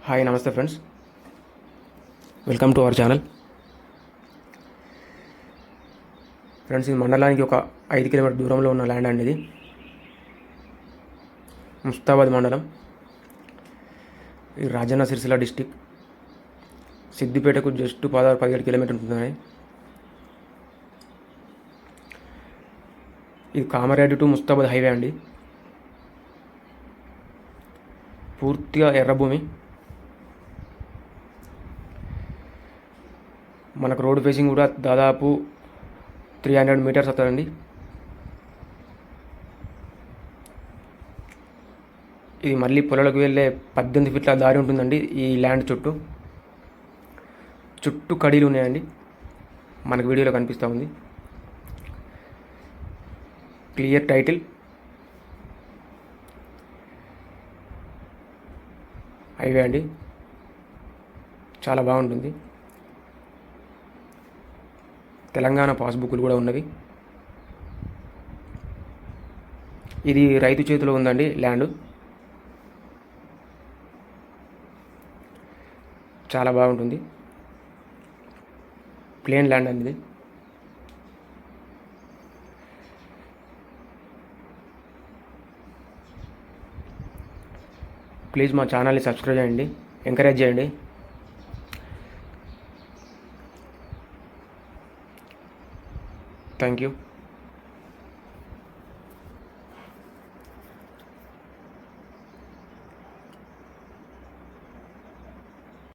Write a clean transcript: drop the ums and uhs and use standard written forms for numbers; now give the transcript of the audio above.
Hi నమస్తే friends, welcome to our channel. Friends, ఇది మండలానికి ఒక 5 కిలోమీటర్ దూరంలో ఉన్న ల్యాండ్ అండి. ఇది ముస్తాబాద్ మండలం, ఇది రాజన్న సిరిసిల్ల డిస్టిక్. సిద్దిపేటకు జస్ట్ 16-17 కిలోమీటర్ ఉంటుంది. ఇది కామారెడ్డి టు ముస్తాబాద్ హైవే అండి. పూర్తిగా ఎర్రభూమి. మనకు రోడ్ ఫేసింగ్ కూడా దాదాపు 300 మీటర్స్ వస్తుందండి. ఇది మళ్ళీ పొలాలకు వెళ్ళే 18 ఫీట్ల దారి ఉంటుందండి. ఈ ల్యాండ్ చుట్టూ కడీలు ఉన్నాయండి. మనకు వీడియోలో కనిపిస్తూ ఉంది. Clear title. హైవే అండి, చాలా బాగుంటుంది. తెలంగాణ పాస్బుక్లు కూడా ఉన్నవి. ఇది రైతు చేతిలో ఉందండి ల్యాండ్. చాలా బాగుంటుంది. ప్లేన్ ల్యాండ్ అండి ఇది. ప్లీజ్ మా ఛానల్ని సబ్స్క్రైబ్ చేయండి, ఎంకరేజ్ చేయండి. Thank you.